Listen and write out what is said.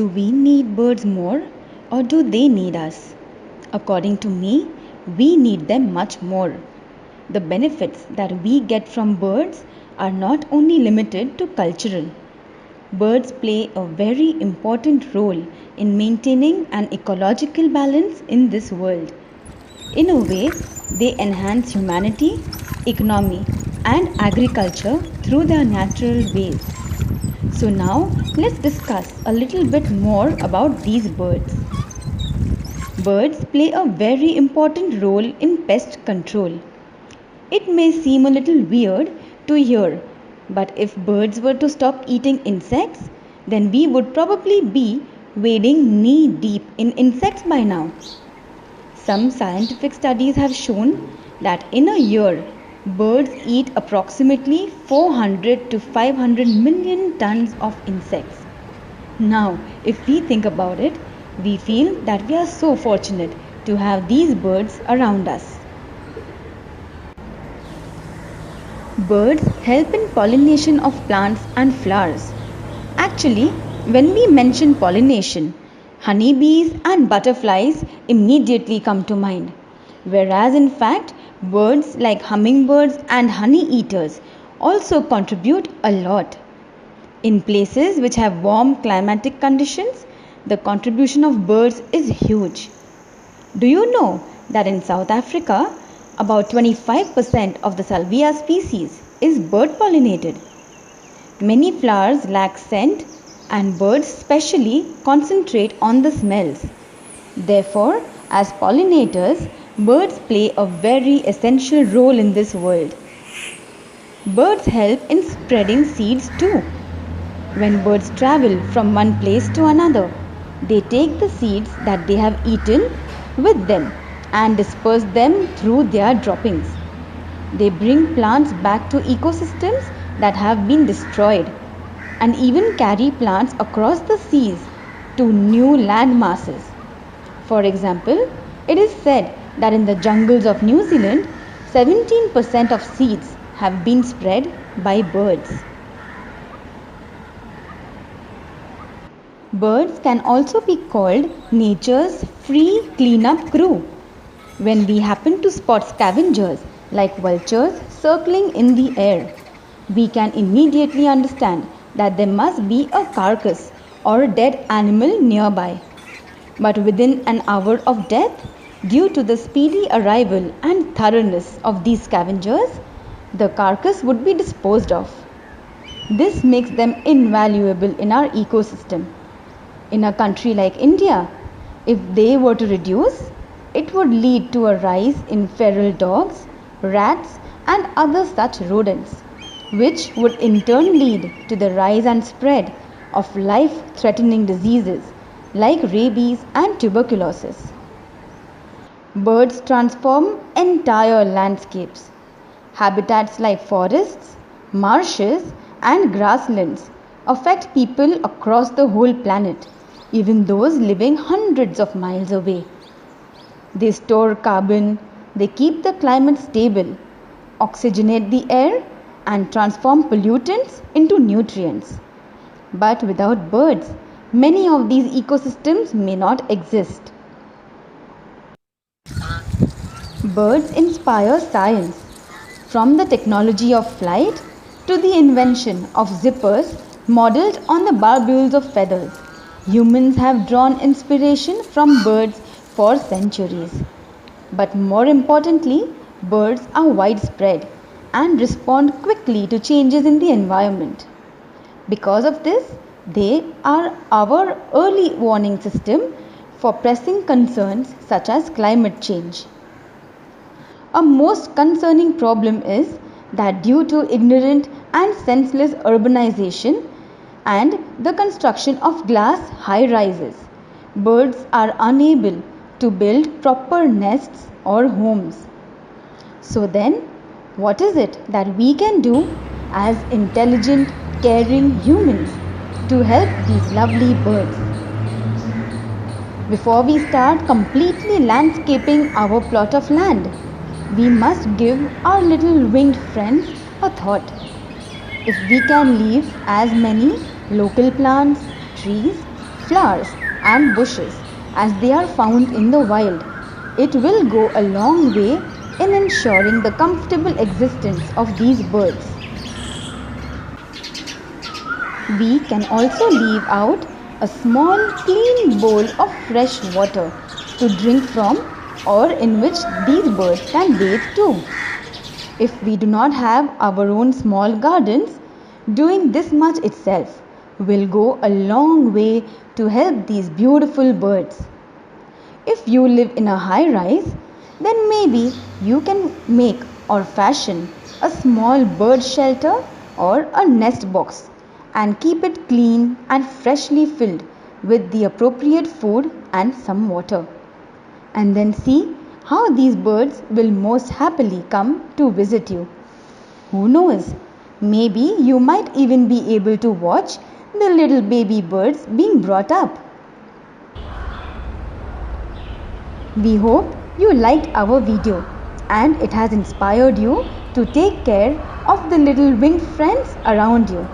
Do we need birds more or do they need us? According to me, we need them much more. The benefits that we get from birds are not only limited to cultural. Birds play a very important role in maintaining an ecological balance in this world. In a way, they enhance humanity, economy, and agriculture through their natural ways. So, now let's discuss a little bit more about these birds. Birds play a very important role in pest control. It may seem a little weird to hear, but if birds were to stop eating insects, then we would probably be wading knee deep in insects by now. Some scientific studies have shown that in a year, birds eat approximately 400 to 500 million tons of insects. Now, if we think about it, we feel that we are so fortunate to have these birds around us. Birds help in pollination of plants and flowers. Actually, when we mention pollination, honeybees and butterflies immediately come to mind. Whereas in fact, birds like hummingbirds and honey eaters also contribute a lot. In places which have warm climatic conditions, the contribution of birds is huge. Do you know that in South Africa, about 25% of the salvia species is bird pollinated? Many flowers lack scent and birds specially concentrate on the smells. Therefore, as pollinators, birds play a very essential role in this world. Birds help in spreading seeds too. When birds travel from one place to another, they take the seeds that they have eaten with them and disperse them through their droppings. They bring plants back to ecosystems that have been destroyed and even carry plants across the seas to new land masses. For example, it is said that in the jungles of New Zealand, 17% of seeds have been spread by birds. Birds can also be called nature's free cleanup crew. When we happen to spot scavengers like vultures circling in the air, we can immediately understand that there must be a carcass or a dead animal nearby. But within an hour of death, due to the speedy arrival and thoroughness of these scavengers, the carcass would be disposed of. This makes them invaluable in our ecosystem. In a country like India, if they were to reduce, it would lead to a rise in feral dogs, rats, and other such rodents, which would in turn lead to the rise and spread of life-threatening diseases like rabies and tuberculosis. Birds transform entire landscapes. Habitats like forests, marshes, and grasslands affect people across the whole planet, even those living hundreds of miles away. They store carbon, they keep the climate stable, oxygenate the air, and transform pollutants into nutrients. But without birds, many of these ecosystems may not exist. Birds inspire science, from the technology of flight to the invention of zippers modeled on the barbules of feathers. Humans have drawn inspiration from birds for centuries. But more importantly, birds are widespread and respond quickly to changes in the environment. Because of this, they are our early warning system for pressing concerns such as climate change. A most concerning problem is that due to ignorant and senseless urbanization and the construction of glass high rises, birds are unable to build proper nests or homes. So then, what is it that we can do as intelligent, caring humans to help these lovely birds? Before we start completely landscaping our plot of land, we must give our little winged friends a thought. If we can leave as many local plants, trees, flowers, and bushes as they are found in the wild. It will go a long way in ensuring the comfortable existence of these birds. We can also leave out a small clean bowl of fresh water to drink from or in which these birds can bathe too. If we do not have our own small gardens, doing this much itself will go a long way to help these beautiful birds. If you live in a high rise, then maybe you can make or fashion a small bird shelter or a nest box and keep it clean and freshly filled with the appropriate food and some water. And then see how these birds will most happily come to visit you. Who knows? Maybe you might even be able to watch the little baby birds being brought up. We hope you liked our video and it has inspired you to take care of the little winged friends around you.